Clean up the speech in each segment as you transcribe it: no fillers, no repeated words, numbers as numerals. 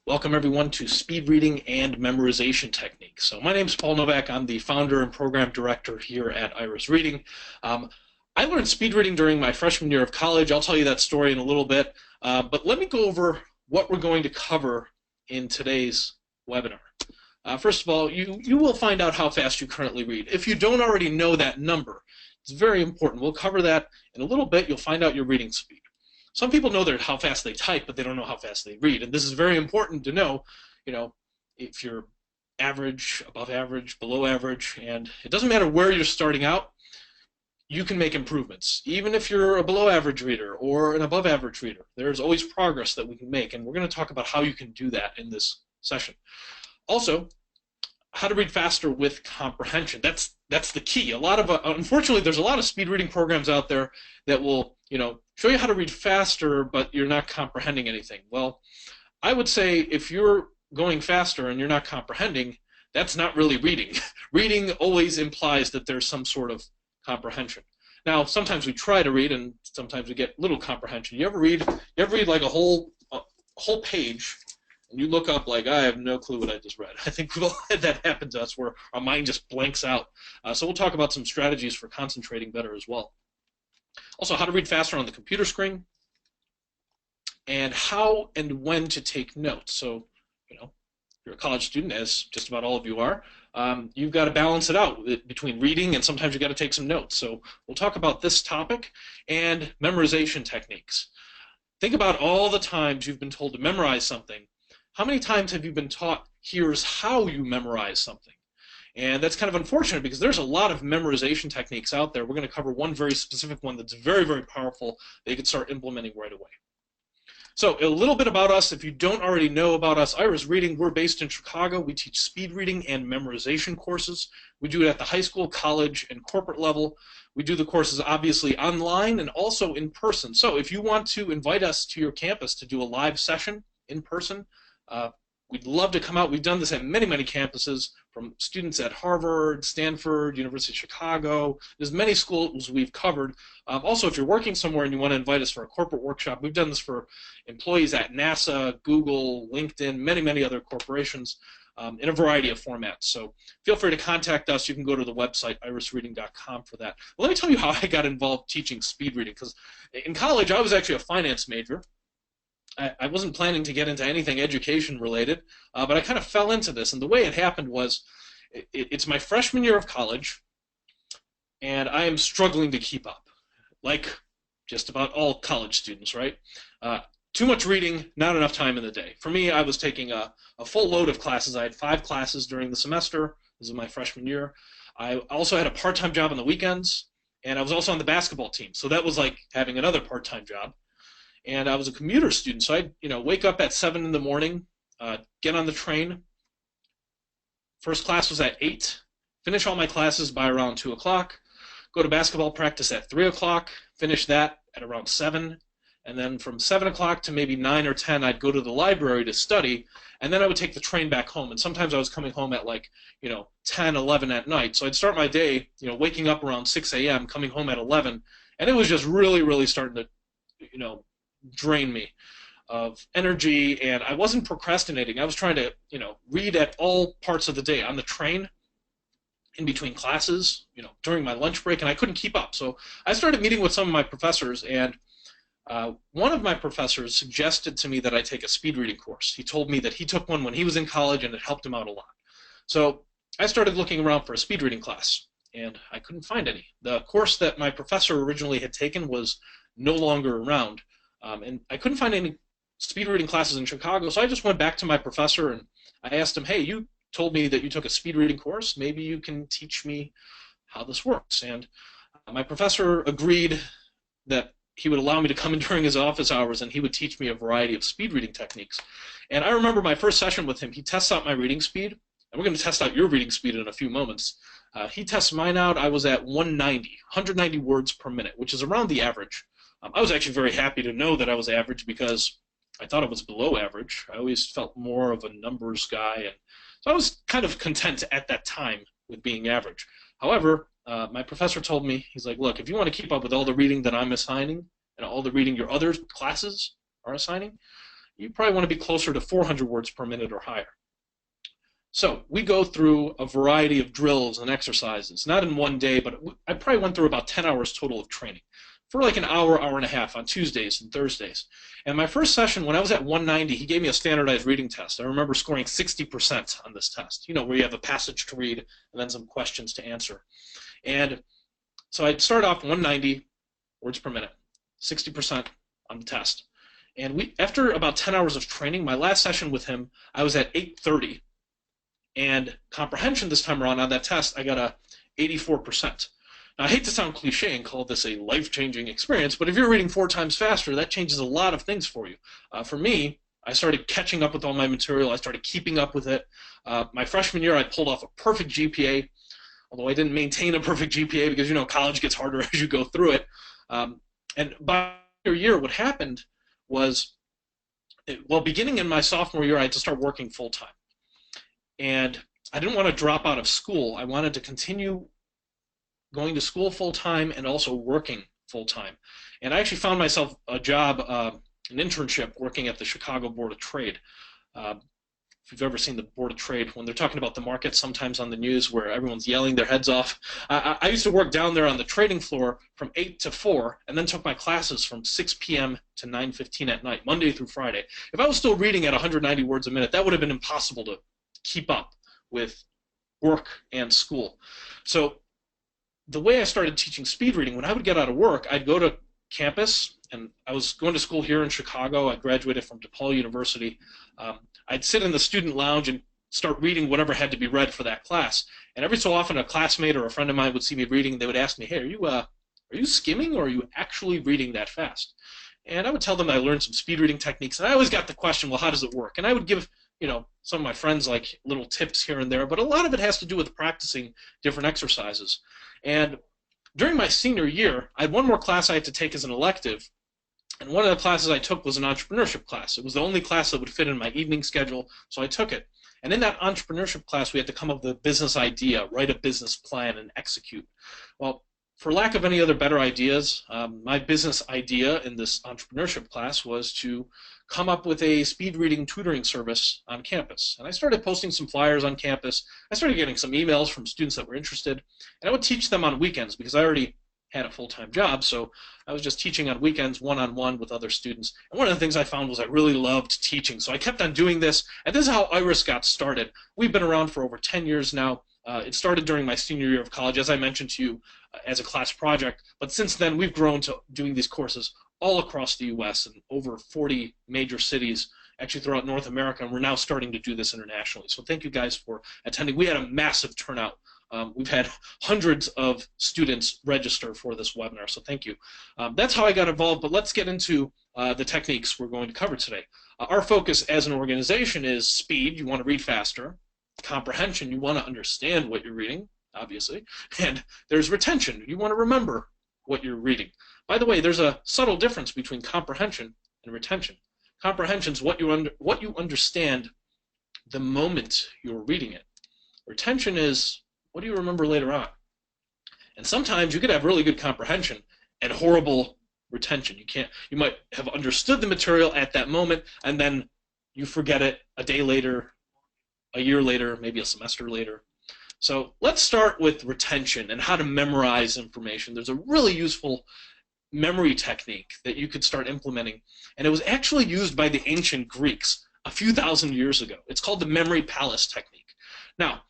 Welcome everyone to Speed Reading and Memorization Techniques. So my name is Paul Novak. I'm the founder and program director here at Iris Reading. I learned speed reading during my freshman year of college. I'll tell you that story in a little bit, but let me go over what we're going to cover in today's webinar. First of all, you will find out how fast you currently read. If you don't already know that number, it's very important. We'll cover that in a little bit. You'll find out your reading speed. Some people know how fast they type, but they don't know how fast they read. And this is very important to know, if you're average, above average, below average, and it doesn't matter where you're starting out, you can make improvements. Even if you're a below average reader or an above average reader, there's always progress that we can make, and we're going to talk about how you can do that in this session. Also, how to read faster with comprehension. That's the key. Unfortunately, there's a lot of speed reading programs out there that will, show you how to read faster, but you're not comprehending anything. Well, I would say if you're going faster and you're not comprehending, that's not really reading. Reading always implies that there's some sort of comprehension. Now, sometimes we try to read, and sometimes we get little comprehension. You ever read like a whole page, and you look up like, I have no clue what I just read. I think we've all had that happen to us where our mind just blanks out. So we'll talk about some strategies for concentrating better as well. Also, how to read faster on the computer screen, and how and when to take notes. So, you're a college student, as just about all of you are. You've got to balance it out between reading and sometimes you've got to take some notes. So we'll talk about this topic and memorization techniques. Think about all the times you've been told to memorize something. How many times have you been taught, here's how you memorize something? And that's kind of unfortunate because there's a lot of memorization techniques out there. We're going to cover one very specific one that's very, very powerful that you can start implementing right away. So a little bit about us. If you don't already know about us, Iris Reading, we're based in Chicago. We teach speed reading and memorization courses. We do it at the high school, college, and corporate level. We do the courses obviously online and also in person. So if you want to invite us to your campus to do a live session in person, we'd love to come out. We've done this at many, many campuses, from students at Harvard, Stanford, University of Chicago. There's many schools we've covered. Also, if you're working somewhere and you want to invite us for a corporate workshop, we've done this for employees at NASA, Google, LinkedIn, many, many other corporations in a variety of formats. So feel free to contact us. You can go to the website, irisreading.com, for that. Well, let me tell you how I got involved teaching speed reading, because in college I was actually a finance major. I wasn't planning to get into anything education related, but I kind of fell into this. And the way it happened was, it's my freshman year of college, and I am struggling to keep up, like just about all college students, right? Too much reading, not enough time in the day. For me, I was taking a full load of classes. I had 5 classes during the semester. This was my freshman year. I also had a part-time job on the weekends, and I was also on the basketball team. So that was like having another part-time job. And I was a commuter student, so I'd wake up at 7 in the morning, get on the train. First class was at 8, finish all my classes by around 2 o'clock, go to basketball practice at 3 o'clock, finish that at around 7, and then from 7 o'clock to maybe 9 or 10, I'd go to the library to study, and then I would take the train back home. And sometimes I was coming home at 10, 11 at night. So I'd start my day, waking up around 6 a.m., coming home at 11, and it was just really, really starting to, drain me of energy, and I wasn't procrastinating. I was trying to, read at all parts of the day, on the train, in between classes, during my lunch break, and I couldn't keep up. So I started meeting with some of my professors, and one of my professors suggested to me that I take a speed reading course. He told me that he took one when he was in college, and it helped him out a lot. So I started looking around for a speed reading class, and I couldn't find any. The course that my professor originally had taken was no longer around. And I couldn't find any speed reading classes in Chicago, so I just went back to my professor and I asked him, hey, you told me that you took a speed reading course. Maybe you can teach me how this works. And my professor agreed that he would allow me to come in during his office hours and he would teach me a variety of speed reading techniques. And I remember my first session with him, he tests out my reading speed, and we're going to test out your reading speed in a few moments. He tests mine out. I was at 190 words per minute, which is around the average. I was actually very happy to know that I was average because I thought it was below average. I always felt more of a numbers guy, and so I was kind of content at that time with being average. However, my professor told me, he's like, look, if you want to keep up with all the reading that I'm assigning and all the reading your other classes are assigning, you probably want to be closer to 400 words per minute or higher. So we go through a variety of drills and exercises, not in one day, but I probably went through about 10 hours total of training for like an hour, hour and a half on Tuesdays and Thursdays. And my first session, when I was at 190, he gave me a standardized reading test. I remember scoring 60% on this test, where you have a passage to read and then some questions to answer. And so I'd start off 190 words per minute, 60% on the test. And after about 10 hours of training, my last session with him, I was at 830. And comprehension this time around on that test, I got a 84%. Now, I hate to sound cliche and call this a life-changing experience, but if you're reading 4 times faster, that changes a lot of things for you. For me, I started catching up with all my material. I started keeping up with it. My freshman year, I pulled off a perfect GPA, although I didn't maintain a perfect GPA because, college gets harder as you go through it. And by your year, what happened was, beginning in my sophomore year, I had to start working full-time. And I didn't want to drop out of school. I wanted to continue going to school full-time and also working full-time. And I actually found myself a job, an internship, working at the Chicago Board of Trade. If you've ever seen the Board of Trade, when they're talking about the market sometimes on the news where everyone's yelling their heads off, I used to work down there on the trading floor from 8 to 4 and then took my classes from 6 p.m. to 9:15 at night, Monday through Friday. If I was still reading at 190 words a minute, that would have been impossible to keep up with work and school. So the way I started teaching speed reading, when I would get out of work, I'd go to campus, and I was going to school here in Chicago. I graduated from DePaul University. I'd sit in the student lounge and start reading whatever had to be read for that class. And every so often, a classmate or a friend of mine would see me reading, and they would ask me, "Hey, are you skimming, or are you actually reading that fast?" And I would tell them I learned some speed reading techniques, and I always got the question, well, how does it work? And I would give some of my friends like little tips here and there, but a lot of it has to do with practicing different exercises. And during my senior year, I had one more class I had to take as an elective, and one of the classes I took was an entrepreneurship class. It was the only class that would fit in my evening schedule, so I took it. And in that entrepreneurship class, we had to come up with a business idea, write a business plan, and execute. Well, for lack of any other better ideas, my business idea in this entrepreneurship class was to come up with a speed reading tutoring service on campus. And I started posting some flyers on campus. I started getting some emails from students that were interested. And I would teach them on weekends because I already had a full-time job, so I was just teaching on weekends one-on-one with other students. And one of the things I found was I really loved teaching, so I kept on doing this, and this is how IRIS got started. We've been around for over 10 years now. It started during my senior year of college, as I mentioned to you, as a class project, but since then we've grown to doing these courses all across the U.S. and over 40 major cities, actually throughout North America, and we're now starting to do this internationally. So thank you guys for attending. We had a massive turnout. We've had hundreds of students register for this webinar, so thank you. That's how I got involved, but let's get into the techniques we're going to cover today. Our focus as an organization is speed. You want to read faster. Comprehension. You want to understand what you're reading, obviously. And there's retention. You want to remember what you're reading. By the way, there's a subtle difference between comprehension and retention. Comprehension is what you understand the moment you're reading it. Retention is what do you remember later on? And sometimes you could have really good comprehension and horrible retention. You might have understood the material at that moment, and then you forget it a day later, a year later, maybe a semester later. So let's start with retention and how to memorize information. There's a really useful memory technique that you could start implementing, and it was actually used by the ancient Greeks a few thousand years ago. It's called the memory palace technique. Now,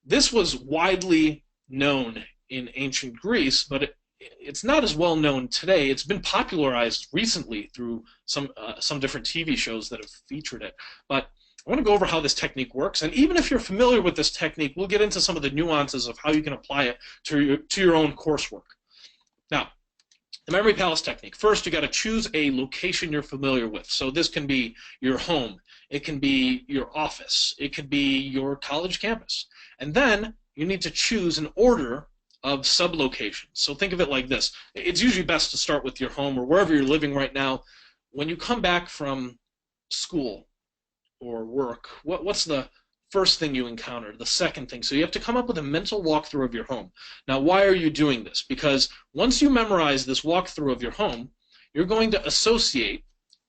this was widely known in ancient Greece, but it's not as well known today. It's been popularized recently through some different TV shows that have featured it. But I want to go over how this technique works, and even if you're familiar with this technique, we'll get into some of the nuances of how you can apply it to your own coursework. Now, the memory palace technique. First, you got to choose a location you're familiar with. So this can be your home, it can be your office, it could be your college campus. And then you need to choose an order of sublocations. So think of it like this. It's usually best to start with your home or wherever you're living right now. When you come back from school or work, what's the first thing you encounter, the second thing? So you have to come up with a mental walkthrough of your home. Now, why are you doing this? Because once you memorize this walkthrough of your home, you're going to associate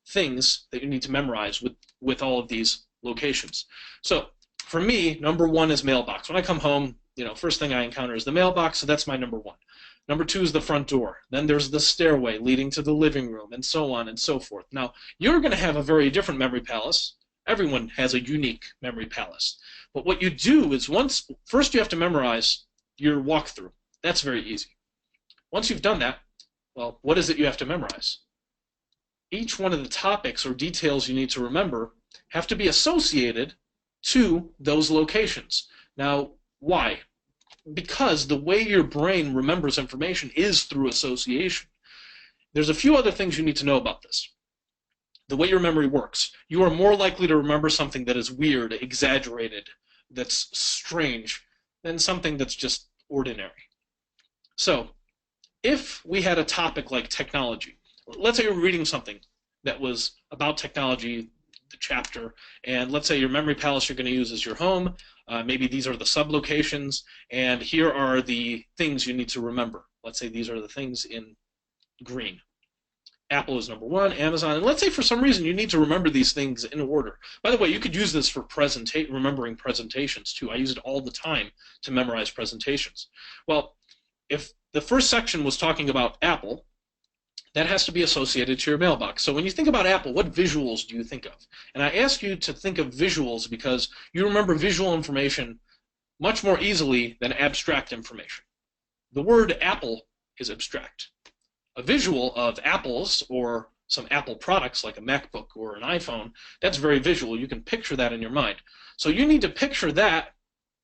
things that you need to memorize with all of these locations. So for me, number one is mailbox. When I come home, first thing I encounter is the mailbox, so that's my number one. Number two is the front door. Then there's the stairway leading to the living room, and so on and so forth. Now, you're going to have a very different memory palace. Everyone has a unique memory palace. But what you do is first you have to memorize your walkthrough. That's very easy. Once you've done that, well, what is it you have to memorize? Each one of the topics or details you need to remember have to be associated to those locations. Now, why? Because the way your brain remembers information is through association. There's a few other things you need to know about this. The way your memory works, you are more likely to remember something that is weird, exaggerated, that's strange, than something that's just ordinary. So, if we had a topic like technology, let's say you're reading something that was about technology, the chapter, and let's say your memory palace you're going to use is your home. Maybe these are the sublocations, and here are the things you need to remember. Let's say these are the things in green. Apple is number one, Amazon, and let's say for some reason you need to remember these things in order. By the way, you could use this for remembering presentations too. I use it all the time to memorize presentations. Well, if the first section was talking about Apple, that has to be associated to your mailbox. So when you think about Apple, what visuals do you think of? And I ask you to think of visuals because you remember visual information much more easily than abstract information. The word apple is abstract. A visual of apples or some Apple products like a MacBook or an iPhone, that's very visual. You can picture that in your mind. So you need to picture that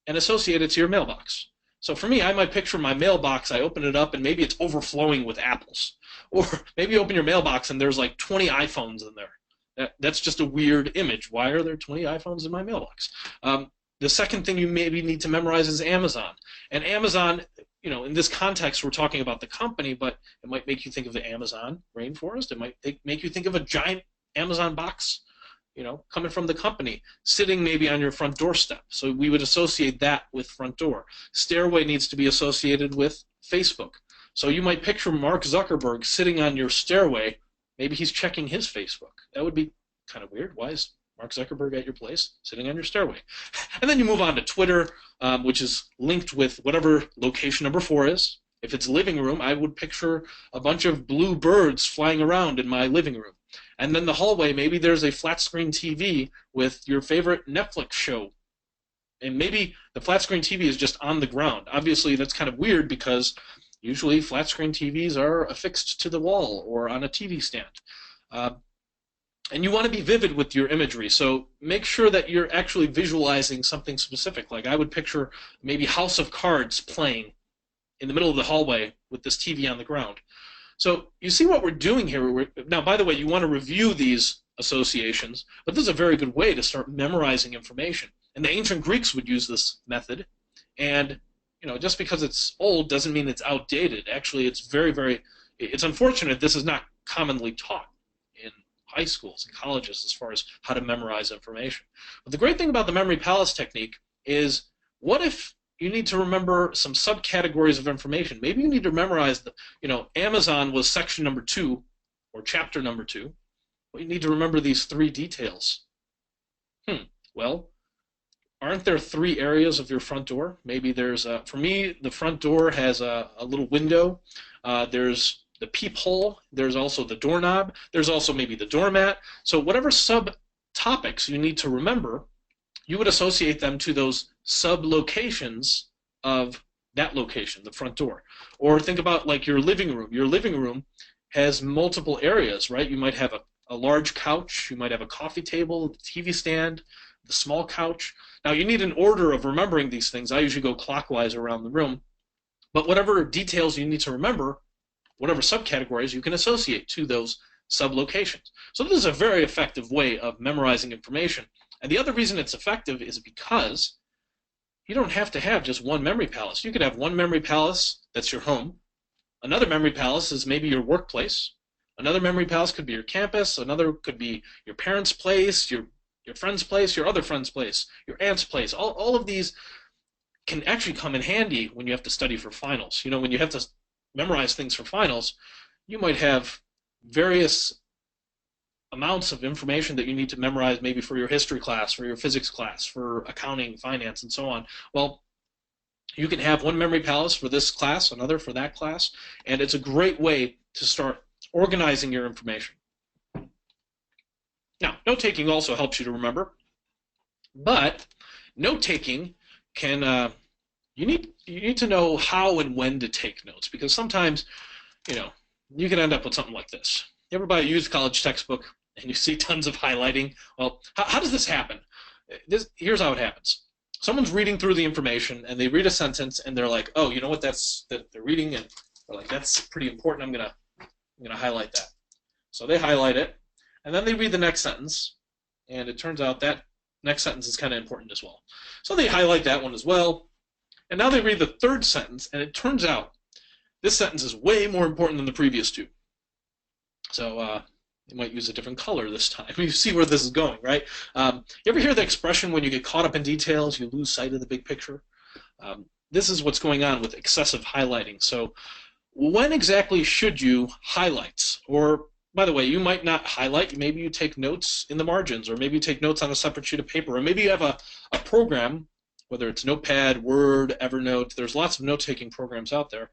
and associate it to your mailbox. So for me, I might picture my mailbox, I open it up, and maybe it's overflowing with apples. Or maybe you open your mailbox and there's like 20 iPhones in there. That's just a weird image. Why are there 20 iPhones in my mailbox? The second thing you maybe need to memorize is Amazon. And Amazon, in this context, we're talking about the company, but it might make you think of the Amazon rainforest. It might make you think of a giant Amazon box, coming from the company, sitting maybe on your front doorstep. So we would associate that with front door. Stairway needs to be associated with Facebook. So you might picture Mark Zuckerberg sitting on your stairway. Maybe he's checking his Facebook. That would be kind of weird. Why is Mark Zuckerberg at your place, sitting on your stairway? And then you move on to Twitter, which is linked with whatever location number 4 is. If it's living room, I would picture a bunch of blue birds flying around in my living room. And then the hallway, maybe there's a flat screen TV with your favorite Netflix show. And maybe the flat screen TV is just on the ground. Obviously, that's kind of weird because usually flat screen TVs are affixed to the wall or on a TV stand. And you want to be vivid with your imagery, so make sure that you're actually visualizing something specific. Like I would picture maybe House of Cards playing in the middle of the hallway with this TV on the ground. So you see what we're doing here. Now, by the way, you want to review these associations, but this is a very good way to start memorizing information. And the ancient Greeks would use this method, and just because it's old doesn't mean it's outdated. Actually, it's it's unfortunate this is not commonly taught in high schools and colleges as far as how to memorize information. But the great thing about the memory palace technique is, what if you need to remember some subcategories of information? Maybe you need to memorize Amazon was section number 2 or chapter number 2. Well, you need to remember these 3 details. Well, aren't there 3 areas of your front door? Maybe there's, for me, the front door has a little window. There's the peephole. There's also the doorknob. There's also maybe the doormat. So whatever subtopics you need to remember, you would associate them to those sub-locations of that location, the front door. Or think about like your living room. Your living room has multiple areas, right? You might have a large couch. You might have a coffee table, a TV stand, the small couch. Now, you need an order of remembering these things. I usually go clockwise around the room. But whatever details you need to remember, whatever subcategories, you can associate to those sublocations. So this is a very effective way of memorizing information. And the other reason it's effective is because you don't have to have just one memory palace. You could have one memory palace that's your home. Another memory palace is maybe your workplace. Another memory palace could be your campus. Another could be your parents' place, your friend's place, your other friend's place, your aunt's place. All of these can actually come in handy when you have to study for finals. When you have to memorize things for finals, you might have various amounts of information that you need to memorize, maybe for your history class, for your physics class, for accounting, finance, and so on. Well, you can have one memory palace for this class, another for that class, and it's a great way to start organizing your information. Now, note-taking also helps you to remember, but note-taking can you need to know how and when to take notes, because sometimes, you can end up with something like this. You ever buy a used college textbook and you see tons of highlighting? Well, how does this happen? Here's how it happens. Someone's reading through the information and they read a sentence and they're like, oh, you know what that they're reading, and they're like, that's pretty important. I'm gonna highlight that. So they highlight it, and then they read the next sentence, and it turns out that next sentence is kind of important as well. So they highlight that one as well, and now they read the third sentence, and it turns out this sentence is way more important than the previous two. So you might use a different color this time. You see where this is going, right? You ever hear the expression, when you get caught up in details, you lose sight of the big picture? This is what's going on with excessive highlighting. So when exactly should you highlight? Or, by the way, you might not highlight. Maybe you take notes in the margins, or maybe you take notes on a separate sheet of paper, or maybe you have a program, whether it's Notepad, Word, Evernote. There's lots of note-taking programs out there.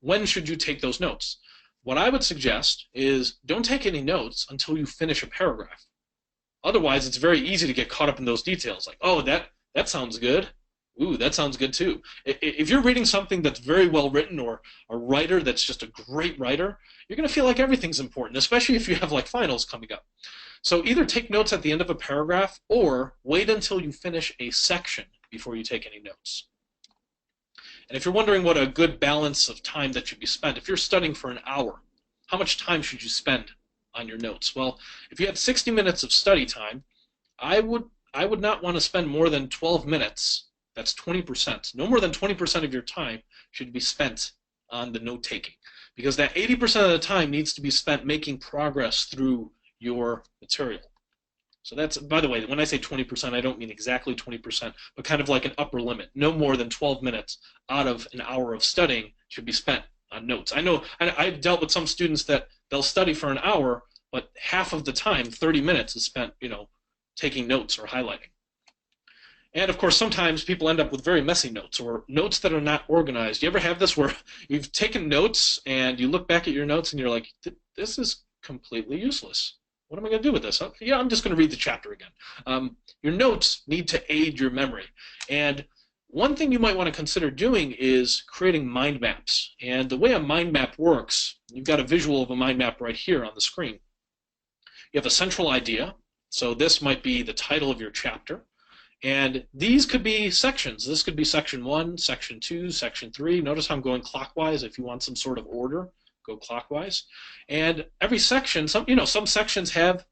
When should you take those notes? What I would suggest is don't take any notes until you finish a paragraph. Otherwise, it's very easy to get caught up in those details. Like, oh, that sounds good. Ooh, that sounds good too. If you're reading something that's very well written, or a writer that's just a great writer, you're going to feel like everything's important, especially if you have like finals coming up. So either take notes at the end of a paragraph, or wait until you finish a section before you take any notes. And if you're wondering what a good balance of time that should be spent, if you're studying for an hour, how much time should you spend on your notes? Well, if you have 60 minutes of study time, I would not want to spend more than 12 minutes. That's 20%. No more than 20% of your time should be spent on the note-taking, because that 80% of the time needs to be spent making progress through your material. So that's, by the way, when I say 20%, I don't mean exactly 20%, but kind of like an upper limit. No more than 12 minutes out of an hour of studying should be spent on notes. I know I've dealt with some students that they'll study for an hour, but half of the time, 30 minutes, is spent, taking notes or highlighting. And of course, sometimes people end up with very messy notes, or notes that are not organized. You ever have this where you've taken notes and you look back at your notes and you're like, this is completely useless. What am I going to do with this? Yeah, I'm just going to read the chapter again. Your notes need to aid your memory. And one thing you might want to consider doing is creating mind maps. And the way a mind map works, you've got a visual of a mind map right here on the screen. You have a central idea. So this might be the title of your chapter. And these could be sections. This could be section 1, section 2, section 3. Notice how I'm going clockwise. If you want some sort of order, go clockwise. And every section, some sections have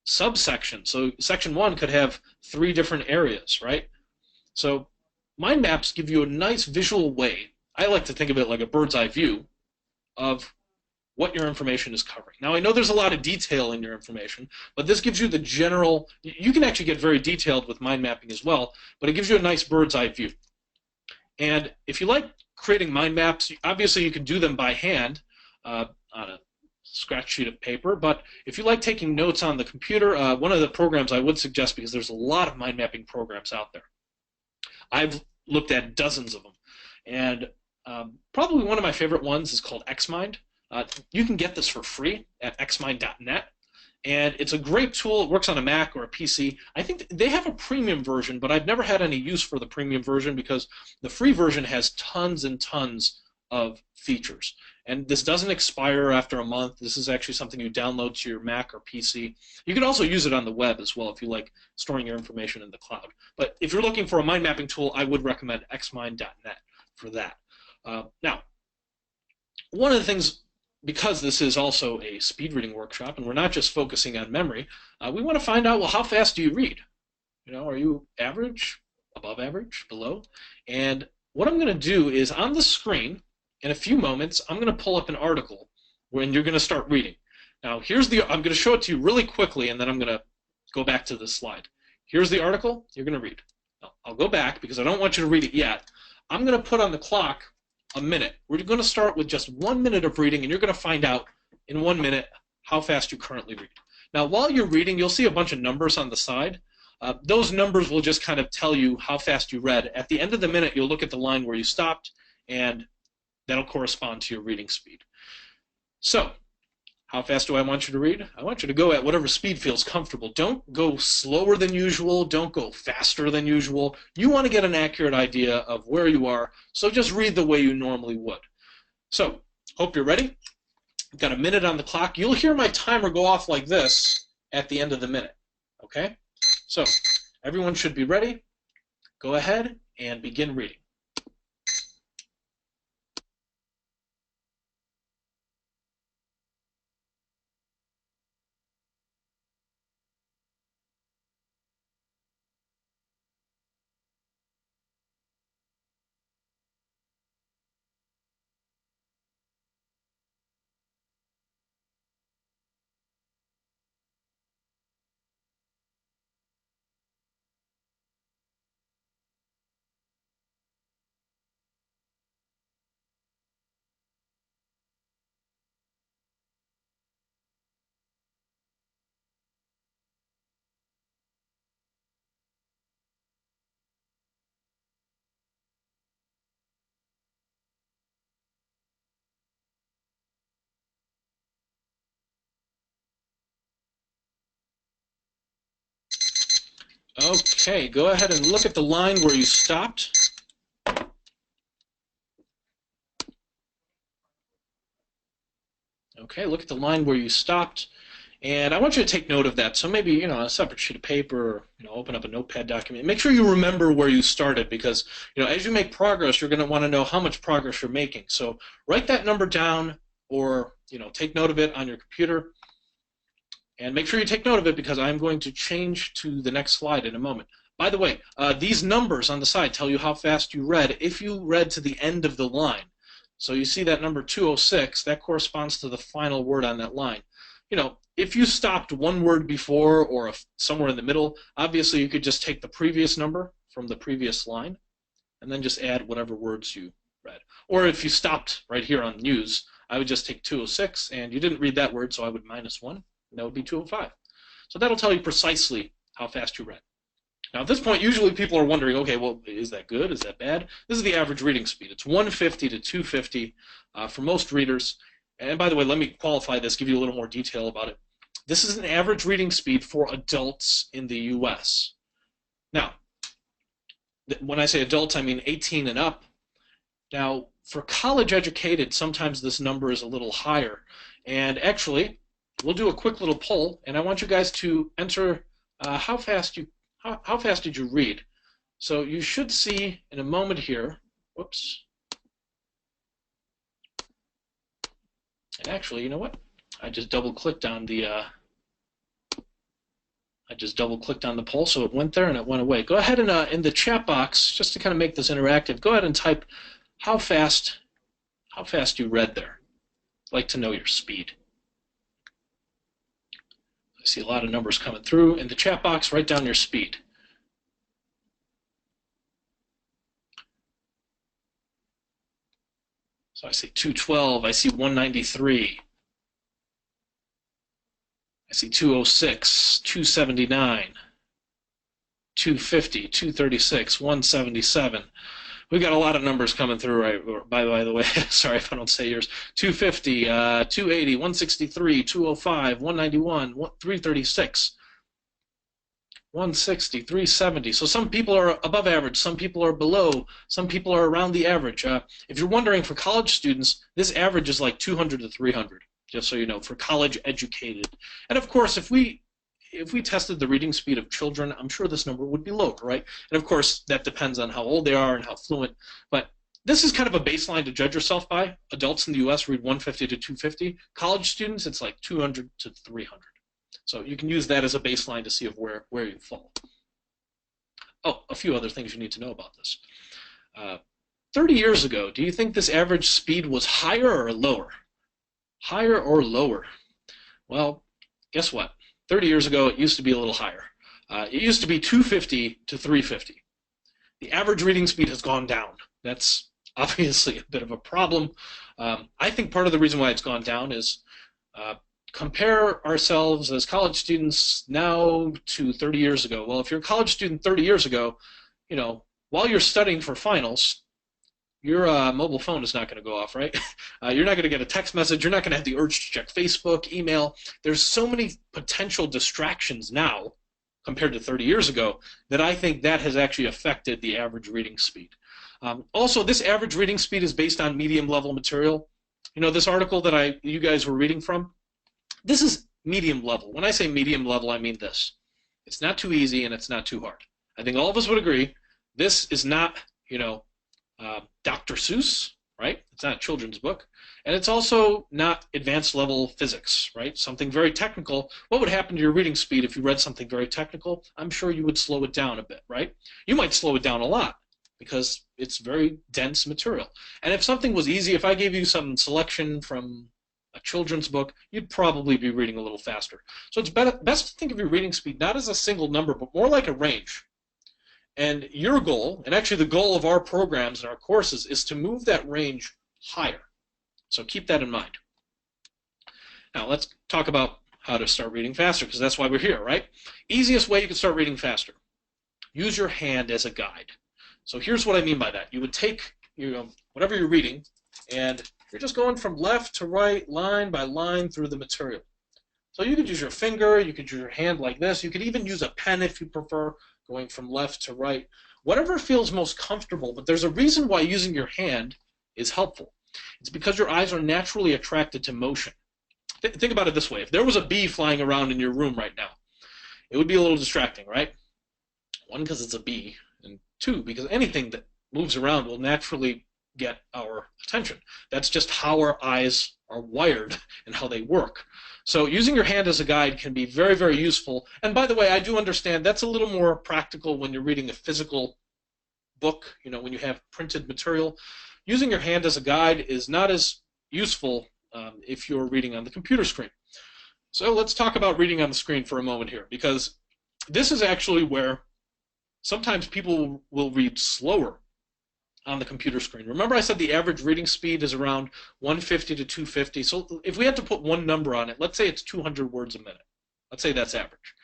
subsections. So section 1 could have 3 different areas, right? So mind maps give you a nice visual way. I like to think of it like a bird's eye view of what your information is covering. Now, I know there's a lot of detail in your information, but this gives you the general. You can actually get very detailed with mind mapping as well, but it gives you a nice bird's eye view. And if you like creating mind maps, obviously you can do them by hand on a scratch sheet of paper, but if you like taking notes on the computer, one of the programs I would suggest, because there's a lot of mind mapping programs out there. I've looked at dozens of them, and probably one of my favorite ones is called Xmind. You can get this for free at xmind.net, and it's a great tool. It works on a Mac or a PC. I think they have a premium version, but I've never had any use for the premium version because the free version has tons and tons of features. And this doesn't expire after a month. This is actually something you download to your Mac or PC. You can also use it on the web as well if you like storing your information in the cloud. But if you're looking for a mind mapping tool, I would recommend xmind.net for that. Now, one of the things, because this is also a speed reading workshop and we're not just focusing on memory, we want to find out, well, how fast do you read? Are you average, above average, below? And what I'm going to do is on the screen, in a few moments, I'm going to pull up an article when you're going to start reading. Now, I'm going to show it to you really quickly, and then I'm going to go back to this slide. Here's the article you're going to read. Now, I'll go back because I don't want you to read it yet. I'm going to put on the clock a minute. We're going to start with just 1 minute of reading, and you're going to find out in 1 minute how fast you currently read. Now, while you're reading, you'll see a bunch of numbers on the side. Those numbers will just kind of tell you how fast you read. At the end of the minute, you'll look at the line where you stopped, and that'll correspond to your reading speed. So, how fast do I want you to read? I want you to go at whatever speed feels comfortable. Don't go slower than usual. Don't go faster than usual. You want to get an accurate idea of where you are, so just read the way you normally would. So, hope you're ready. I've got a minute on the clock. You'll hear my timer go off like this at the end of the minute. Okay? So, everyone should be ready. Go ahead and begin reading. Okay, go ahead and look at the line where you stopped. Okay, look at the line where you stopped. And I want you to take note of that. So maybe, on a separate sheet of paper, or, open up a notepad document. Make sure you remember where you started because, as you make progress, you're going to want to know how much progress you're making. So write that number down or, take note of it on your computer. And make sure you take note of it because I'm going to change to the next slide in a moment. By the way, these numbers on the side tell you how fast you read if you read to the end of the line. So you see that number 206, that corresponds to the final word on that line. If you stopped one word before or somewhere in the middle, obviously you could just take the previous number from the previous line and then just add whatever words you read. Or if you stopped right here on news, I would just take 206 and you didn't read that word, so I would minus 1. And that would be 205. So that'll tell you precisely how fast you read. Now at this point, usually people are wondering, okay, well, is that good? Is that bad? This is the average reading speed. It's 150 to 250 for most readers. And by the way, let me qualify this, give you a little more detail about it. This is an average reading speed for adults in the US. Now, when I say adults, I mean 18 and up. Now, for college educated, sometimes this number is a little higher. And actually, we'll do a quick little poll, and I want you guys to enter how fast did you read? So you should see in a moment here, whoops. And actually, you know what? I just double-clicked on the poll, so it went there and it went away. Go ahead and in the chat box, just to kind of make this interactive, go ahead and type how fast you read there. I'd like to know your speed. I see a lot of numbers coming through. In the chat box, write down your speed. So I see 212, I see 193. I see 206, 279, 250, 236, 177. We've got a lot of numbers coming through, right? By the way, sorry if I don't say yours. 250, 280, 163, 205, 191, 336, 160, 370. So some people are above average, some people are below, some people are around the average. If you're wondering, for college students, this average is like 200 to 300, just so you know, for college educated. And of course, if we tested the reading speed of children, I'm sure this number would be lower, right? And of course, that depends on how old they are and how fluent. But this is kind of a baseline to judge yourself by. Adults in the US read 150 to 250. College students, it's like 200 to 300. So you can use that as a baseline to see of where you fall. Oh, a few other things you need to know about this. 30 years ago, do you think this average speed was higher or lower? Higher or lower? Well, guess what? 30 years ago, it used to be a little higher. It used to be 250 to 350. The average reading speed has gone down. That's obviously a bit of a problem. I think part of the reason why it's gone down is compare ourselves as college students now to 30 years ago. Well, if you're a college student 30 years ago, while you're studying for finals, your mobile phone is not going to go off, right? You're not going to get a text message. You're not going to have the urge to check Facebook, email. There's so many potential distractions now compared to 30 years ago that I think that has actually affected the average reading speed. Also, this average reading speed is based on medium level material. This article that you guys were reading from, this is medium level. When I say medium level, I mean this. It's not too easy and it's not too hard. I think all of us would agree this is not, Dr. Seuss, right? It's not a children's book. And it's also not advanced level physics, right? Something very technical. What would happen to your reading speed if you read something very technical? I'm sure you would slow it down a bit, right? You might slow it down a lot because it's very dense material. And if something was easy, if I gave you some selection from a children's book, you'd probably be reading a little faster. So it's best to think of your reading speed not as a single number, but more like a range. And your goal, and actually the goal of our programs and our courses, is to move that range higher. So keep that in mind. Now let's talk about how to start reading faster, because that's why we're here, right? Easiest way you can start reading faster. Use your hand as a guide. So here's what I mean by that. You would take whatever you're reading, and you're just going from left to right, line by line through the material. So you could use your finger, you could use your hand like this, you could even use a pen if you prefer, going from left to right. Whatever feels most comfortable, but there's a reason why using your hand is helpful. It's because your eyes are naturally attracted to motion. Think about it this way. If there was a bee flying around in your room right now, it would be a little distracting, right? One, because it's a bee, and two, because anything that moves around will naturally get our attention. That's just how our eyes are wired and how they work. So using your hand as a guide can be very, very useful. And by the way, I do understand that's a little more practical when you're reading a physical book, when you have printed material. Using your hand as a guide is not as useful if you're reading on the computer screen. So let's talk about reading on the screen for a moment here, because this is actually where sometimes people will read slower on the computer screen. Remember I said the average reading speed is around 150 to 250. So if we had to put one number on it, let's say it's 200 words a minute. Let's say that's average.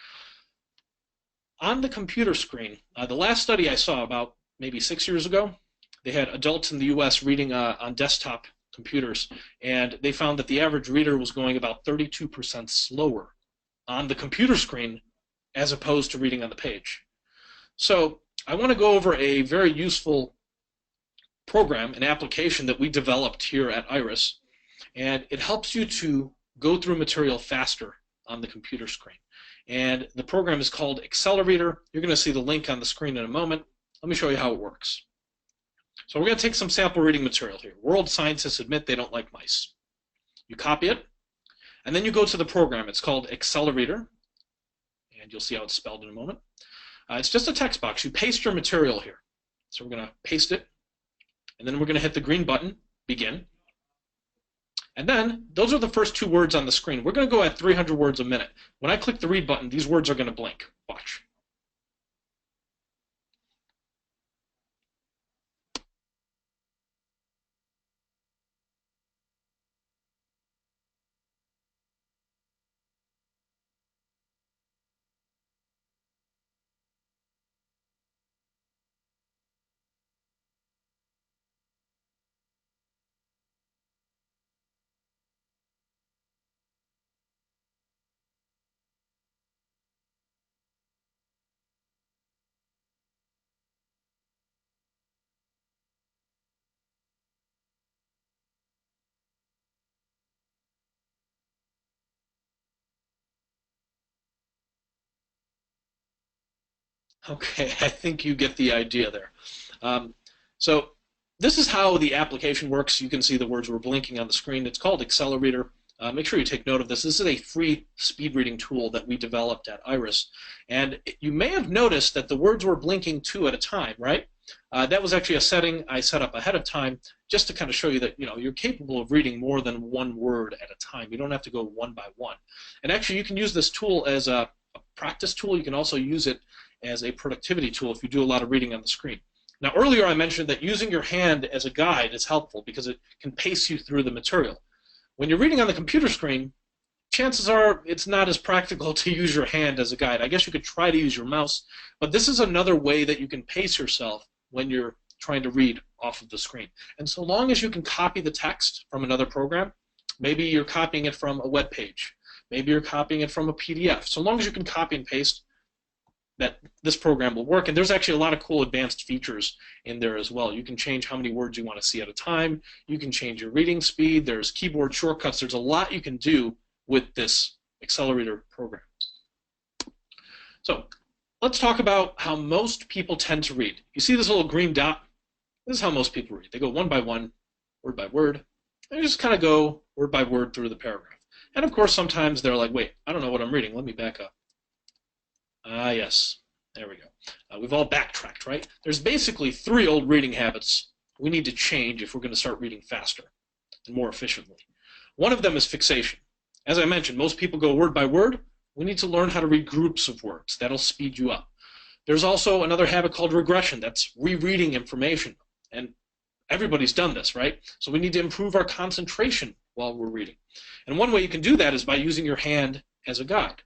On the computer screen, the last study I saw about maybe 6 years ago, they had adults in the US reading on desktop computers, and they found that the average reader was going about 32% slower on the computer screen as opposed to reading on the page. So I want to go over a very useful program, an application that we developed here at IRIS, and it helps you to go through material faster on the computer screen. And the program is called Accelerator. You're going to see the link on the screen in a moment. Let me show you how it works. So we're going to take some sample reading material here. World scientists admit they don't like mice. You copy it, and then you go to the program. It's called Accelerator, and you'll see how it's spelled in a moment. It's just a text box. You paste your material here. So we're going to paste it, and then we're going to hit the green button, begin. And then those are the first two words on the screen. We're going to go at 300 words a minute. When I click the read button, these words are going to blink. Watch. Okay, I think you get the idea there. So this is how the application works. You can see the words were blinking on the screen. It's called Accelerator. Make sure you take note of this. This is a free speed reading tool that we developed at IRIS. And you may have noticed that the words were blinking two at a time, right? That was actually a setting I set up ahead of time just to kind of show you that you're capable of reading more than one word at a time. You don't have to go one by one. And actually you can use this tool as a practice tool. You can also use it as a productivity tool if you do a lot of reading on the screen. Now earlier I mentioned that using your hand as a guide is helpful because it can pace you through the material. When you're reading on the computer screen, chances are it's not as practical to use your hand as a guide. I guess you could try to use your mouse, but this is another way that you can pace yourself when you're trying to read off of the screen. And so long as you can copy the text from another program, maybe you're copying it from a web page, maybe you're copying it from a PDF. So long as you can copy and paste, that this program will work. And there's actually a lot of cool advanced features in there as well. You can change how many words you want to see at a time. You can change your reading speed. There's keyboard shortcuts. There's a lot you can do with this accelerator program. So let's talk about how most people tend to read. You see this little green dot? This is how most people read. They go one by one, word by word, and just kind of go word by word through the paragraph. And of course, sometimes they're like, wait, I don't know what I'm reading. Let me back up. Ah, yes. There we go. We've all backtracked, right? There's basically 3 old reading habits we need to change if we're going to start reading faster and more efficiently. One of them is fixation. As I mentioned, most people go word by word. We need to learn how to read groups of words. That'll speed you up. There's also another habit called regression. That's rereading information. And everybody's done this, right? So we need to improve our concentration while we're reading. And one way you can do that is by using your hand as a guide.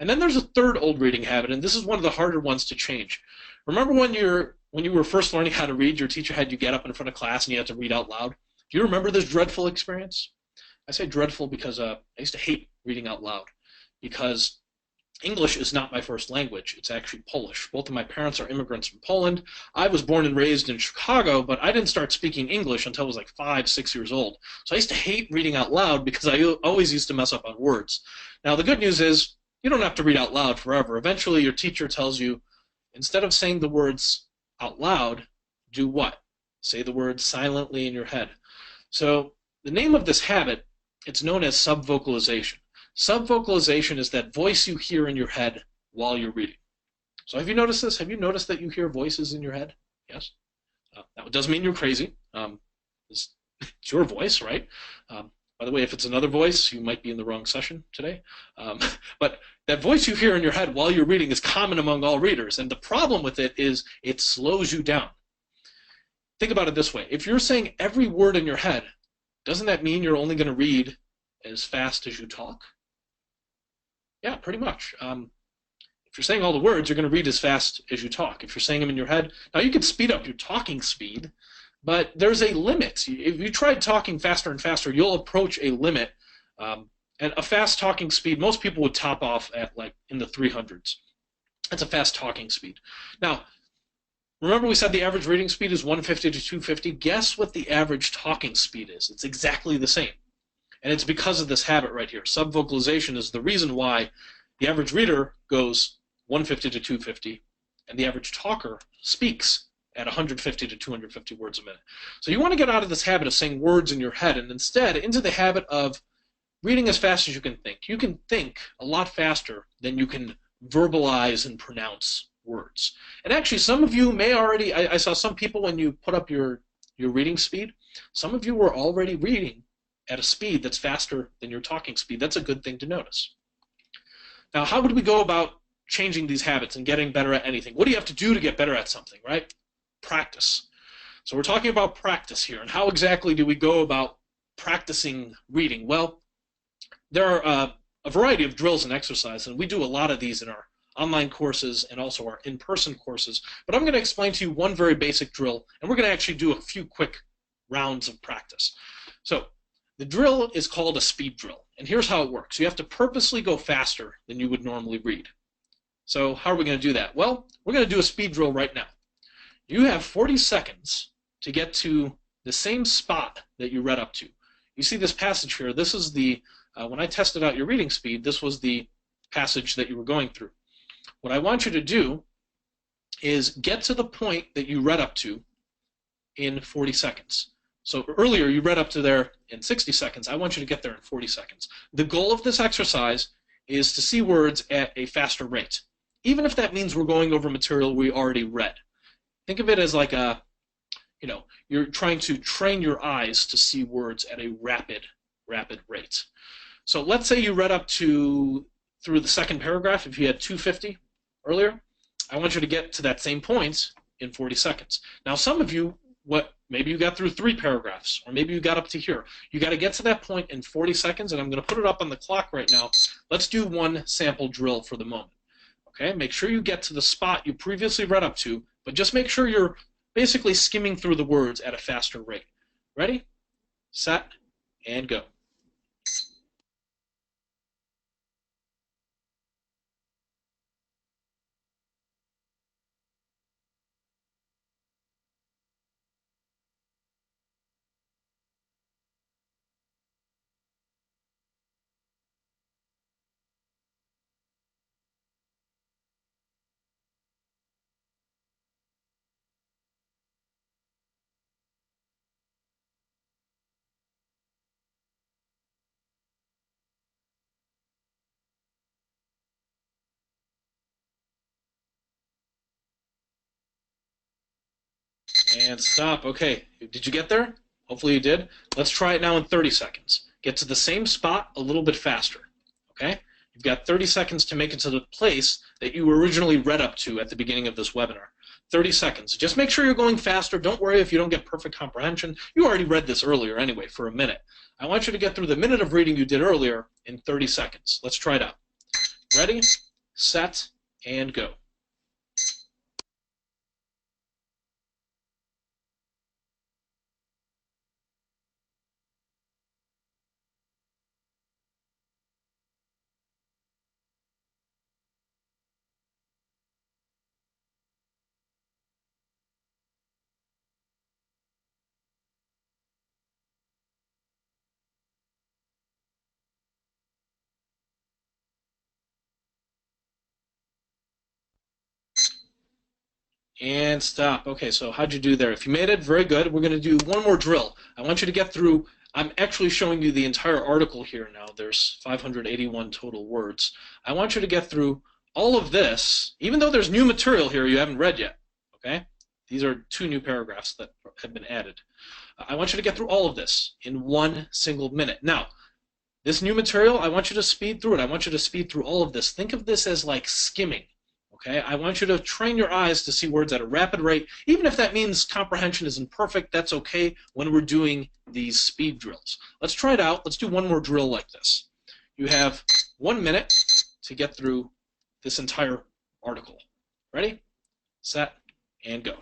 And then there's a third old reading habit, and this is one of the harder ones to change. Remember when you were first learning how to read, your teacher had you get up in front of class and you had to read out loud? Do you remember this dreadful experience? I say dreadful because I used to hate reading out loud, because English is not my first language. It's actually Polish. Both of my parents are immigrants from Poland. I was born and raised in Chicago, but I didn't start speaking English until I was like 5, 6 years old. So I used to hate reading out loud because I always used to mess up on words. Now the good news is you don't have to read out loud forever. Eventually your teacher tells you, instead of saying the words out loud, do what? Say the words silently in your head. So the name of this habit, it's known as subvocalization. Subvocalization is that voice you hear in your head while you're reading. So have you noticed this? Have you noticed that you hear voices in your head? Yes? That doesn't mean you're crazy. It's your voice, right? By the way, if it's another voice, you might be in the wrong session today. But that voice you hear in your head while you're reading is common among all readers. And the problem with it is it slows you down. Think about it this way. If you're saying every word in your head, doesn't that mean you're only going to read as fast as you talk? Yeah, pretty much. If you're saying all the words, you're going to read as fast as you talk. If you're saying them in your head, now you can speed up your talking speed, but there's a limit. If you try talking faster and faster, you'll approach a limit. And a fast talking speed, most people would top off at like in the 300s. That's a fast talking speed. Now, remember we said the average reading speed is 150 to 250? Guess what the average talking speed is? It's exactly the same. And it's because of this habit right here. Subvocalization is the reason why the average reader goes 150 to 250, and the average talker speaks at 150 to 250 words a minute. So you want to get out of this habit of saying words in your head and instead into the habit of reading as fast as you can think. You can think a lot faster than you can verbalize and pronounce words. And actually, some of you may already, I saw some people when you put up your reading speed, some of you were already reading at a speed that's faster than your talking speed. That's a good thing to notice. Now, how would we go about changing these habits and getting better at anything? What do you have to do to get better at something, right? Practice. So we're talking about practice here, and how exactly do we go about practicing reading? Well, there are a variety of drills and exercises, and we do a lot of these in our online courses and also our in-person courses, but I'm going to explain to you one very basic drill, and we're going to actually do a few quick rounds of practice. So the drill is called a speed drill, and here's how it works. You have to purposely go faster than you would normally read. So how are we going to do that? Well, we're going to do a speed drill right now. You have 40 seconds to get to the same spot that you read up to. You see this passage here. This is the, when I tested out your reading speed, this was the passage that you were going through. What I want you to do is get to the point that you read up to in 40 seconds. So earlier you read up to there in 60 seconds. I want you to get there in 40 seconds. The goal of this exercise is to see words at a faster rate, even if that means we're going over material we already read. Think of it as like a, you're trying to train your eyes to see words at a rapid rate. So let's say you read up to through the second paragraph. If you had 250 earlier, I want you to get to that same point in 40 seconds. Now, some of you, what Maybe you got through 3 paragraphs, or maybe you got up to here. You got to get to that point in 40 seconds, and I'm going to put it up on the clock right now. Let's do one sample drill for the moment. Okay, make sure you get to the spot you previously read up to, but just make sure you're basically skimming through the words at a faster rate. Ready, set, and go. And stop. Okay, did you get there? Hopefully you did. Let's try it now in 30 seconds. Get to the same spot a little bit faster. Okay? You've got 30 seconds to make it to the place that you originally read up to at the beginning of this webinar. 30 seconds. Just make sure you're going faster. Don't worry if you don't get perfect comprehension. You already read this earlier anyway for a minute. I want you to get through the minute of reading you did earlier in 30 seconds. Let's try it out. Ready, set, and go. And stop. Okay, so how'd you do there? If you made it, very good. We're going to do one more drill. I want you to get through, I'm actually showing you the entire article here now. There's 581 total words. I want you to get through all of this, even though there's new material here you haven't read yet, okay? These are 2 new paragraphs that have been added. I want you to get through all of this in 1 single minute. Now, this new material, I want you to speed through it. I want you to speed through all of this. Think of this as like skimming. Okay, I want you to train your eyes to see words at a rapid rate. Even if that means comprehension isn't perfect, that's okay when we're doing these speed drills. Let's try it out. Let's do one more drill like this. You have 1 minute to get through this entire article. Ready, set, and go.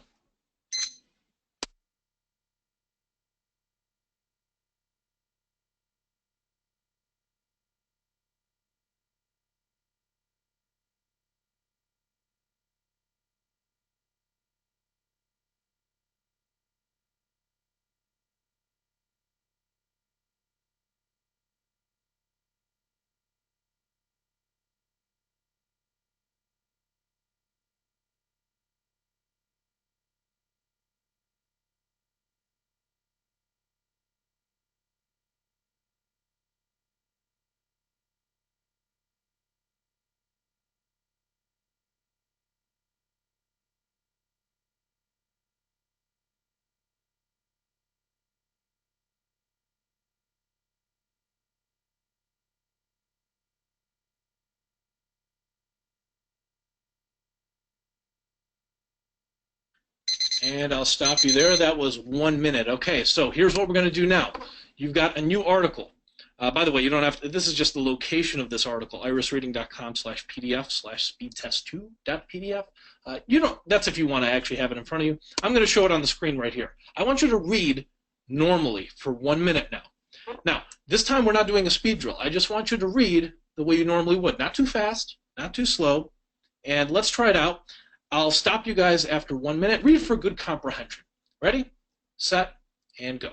And I'll stop you there. That was 1 minute. Okay, so here's what we're going to do now. You've got a new article. By the way, you don't have to, this is just the location of this article, irisreading.com/pdf/speedtest2.pdf. You don't, that's if you want to actually have it in front of you. I'm going to show it on the screen right here. I want you to read normally for 1 minute now. Now, this time we're not doing a speed drill. I just want you to read the way you normally would. Not too fast, not too slow. And let's try it out. I'll stop you guys after 1 minute. Read for good comprehension. Ready, set, and go.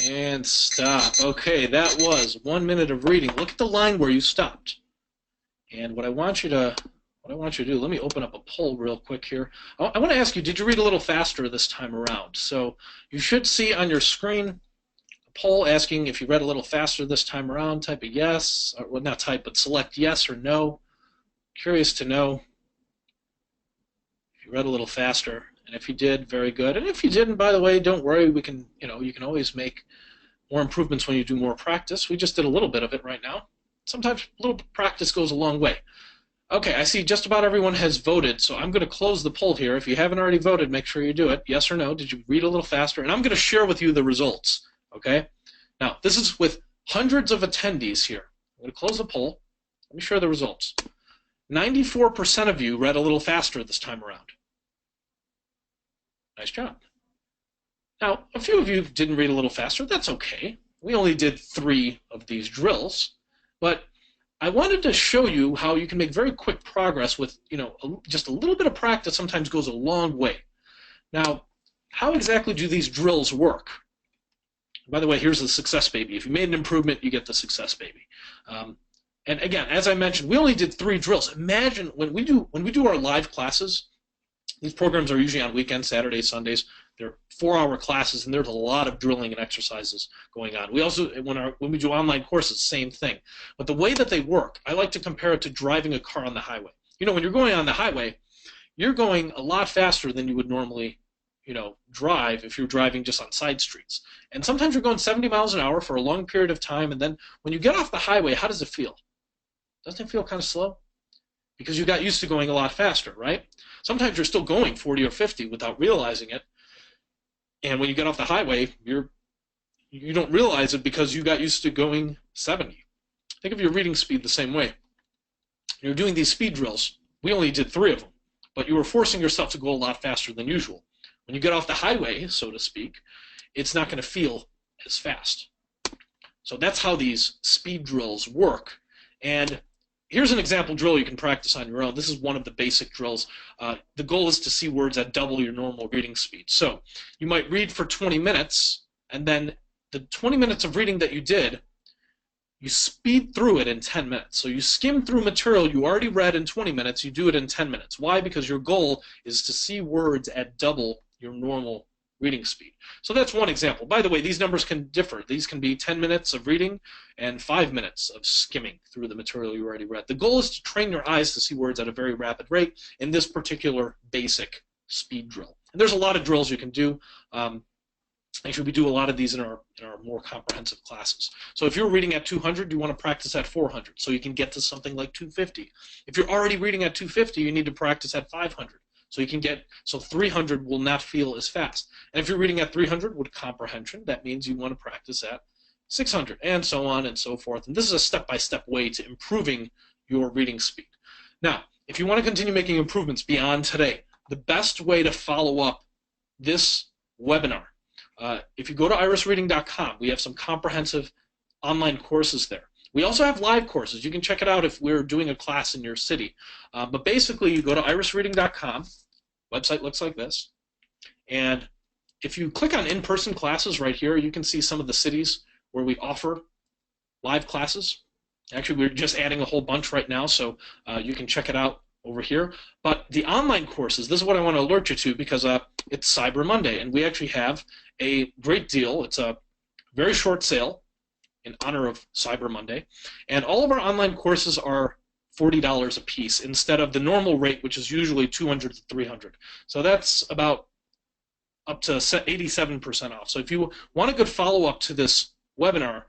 And stop. Okay, that was 1 minute of reading. Look at the line where you stopped. And what I want you to do, let me open up a poll real quick here. I want to ask you, did you read a little faster this time around? So you should see on your screen a poll asking if you read a little faster this time around. Type a yes, or well, not type, but select yes or no. Curious to know if you read a little faster. And if you did, very good. And if you didn't, by the way, don't worry. We can, you can always make more improvements when you do more practice. We just did a little bit of it right now. Sometimes a little practice goes a long way. Okay, I see just about everyone has voted, so I'm going to close the poll here. If you haven't already voted, make sure you do it. Yes or no? Did you read a little faster? And I'm going to share with you the results, okay? Now, this is with hundreds of attendees here. I'm going to close the poll. Let me share the results. 94% of you read a little faster this time around. Nice job. Now, a few of you didn't read a little faster. That's okay. We only did 3 of these drills, but I wanted to show you how you can make very quick progress with, just a little bit of practice sometimes goes a long way. Now, how exactly do these drills work? By the way, here's the success baby. If you made an improvement, you get the success baby. And again, as I mentioned, we only did 3 drills. Imagine when we do our live classes, these programs are usually on weekends, Saturdays, Sundays. They're 4-hour classes, and there's a lot of drilling and exercises going on. We also, when we do online courses, same thing. But the way that they work, I like to compare it to driving a car on the highway. When you're going on the highway, you're going a lot faster than you would normally, drive if you're driving just on side streets. And sometimes you're going 70 miles an hour for a long period of time, and then when you get off the highway, how does it feel? Doesn't it feel kind of slow? Because you got used to going a lot faster, right? Sometimes you're still going 40 or 50 without realizing it. And when you get off the highway, you don't realize it because you got used to going 70. Think of your reading speed the same way. You're doing these speed drills. We only did 3 of them, but you were forcing yourself to go a lot faster than usual. When you get off the highway, so to speak, it's not going to feel as fast. So that's how these speed drills work. And here's an example drill you can practice on your own. This is one of the basic drills. The goal is to see words at double your normal reading speed. So you might read for 20 minutes, and then the 20 minutes of reading that you did, you speed through it in 10 minutes. So you skim through material you already read in 20 minutes, you do it in 10 minutes. Why? Because your goal is to see words at double your normal reading speed. So that's one example. By the way, these numbers can differ. These can be 10 minutes of reading and 5 minutes of skimming through the material you already read. The goal is to train your eyes to see words at a very rapid rate in this particular basic speed drill. And there's a lot of drills you can do. Actually, we do a lot of these in our more comprehensive classes. So if you're reading at 200, you want to practice at 400, so you can get to something like 250. If you're already reading at 250, you need to practice at 500. So 300 will not feel as fast. And if you're reading at 300 with comprehension, that means you want to practice at 600, and so on and so forth. And this is a step-by-step way to improving your reading speed. Now, if you want to continue making improvements beyond today, the best way to follow up this webinar, if you go to irisreading.com, we have some comprehensive online courses there. We also have live courses. You can check it out if we're doing a class in your city. But basically, you go to irisreading.com. Website looks like this. And if you click on in-person classes right here, you can see some of the cities where we offer live classes. Actually, we're just adding a whole bunch right now, so you can check it out over here. But the online courses, this is what I want to alert you to, because it's Cyber Monday, and we actually have a great deal. It's a very short sale in honor of Cyber Monday, and all of our online courses are $40 a piece instead of the normal rate, which is usually $200 to $300. So that's about up to 87% off. So if you want a good follow-up to this webinar,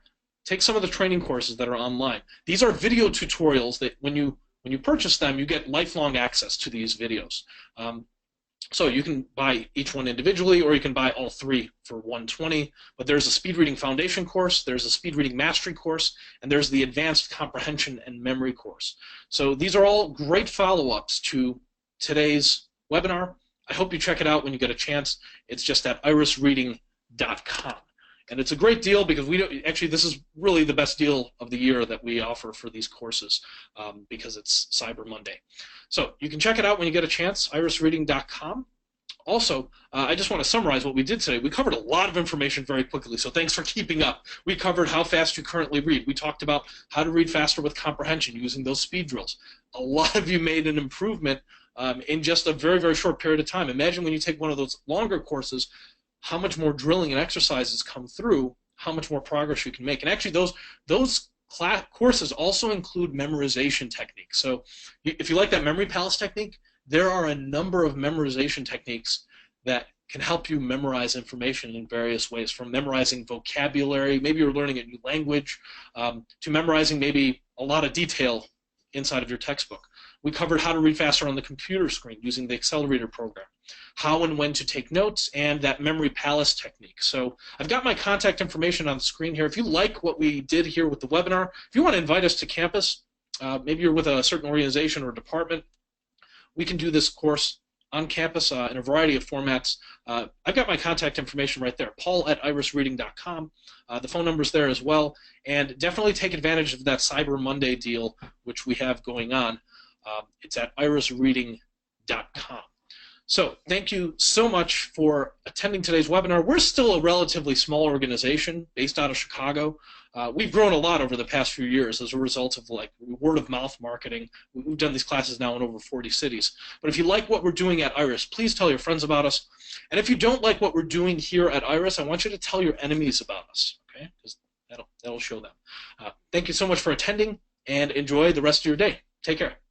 take some of the training courses that are online. These are video tutorials that when you purchase them, you get lifelong access to these videos. So you can buy each one individually, or you can buy all 3 for $120. But there's a speed reading foundation course, there's a speed reading mastery course, and there's the advanced comprehension and memory course. So these are all great follow-ups to today's webinar. I hope you check it out when you get a chance. It's just at irisreading.com. And it's a great deal because actually this is really the best deal of the year that we offer for these courses because it's Cyber Monday. So you can check it out when you get a chance, irisreading.com. Also, I just want to summarize what we did today. We covered a lot of information very quickly, so thanks for keeping up. We covered how fast you currently read. We talked about how to read faster with comprehension using those speed drills. A lot of you made an improvement in just a very, very short period of time. Imagine when you take one of those longer courses, how much more drilling and exercises come through, how much more progress you can make. And actually, those courses also include memorization techniques. So if you like that memory palace technique, there are a number of memorization techniques that can help you memorize information in various ways, from memorizing vocabulary, maybe you're learning a new language, to memorizing maybe a lot of detail inside of your textbook. We covered how to read faster on the computer screen using the accelerator program, how and when to take notes, and that memory palace technique. So I've got my contact information on the screen here. If you like what we did here with the webinar, if you want to invite us to campus, maybe you're with a certain organization or department, we can do this course on campus in a variety of formats. I've got my contact information right there, paul@irisreading.com. The phone number's there as well. And definitely take advantage of that Cyber Monday deal, which we have going on. It's at irisreading.com. So thank you so much for attending today's webinar. We're still a relatively small organization based out of Chicago. We've grown a lot over the past few years as a result of like word of mouth marketing. We've done these classes now in over 40 cities. But if you like what we're doing at IRIS, please tell your friends about us. And if you don't like what we're doing here at IRIS, I want you to tell your enemies about us, okay? Because that'll show them. Thank you so much for attending, and enjoy the rest of your day. Take care.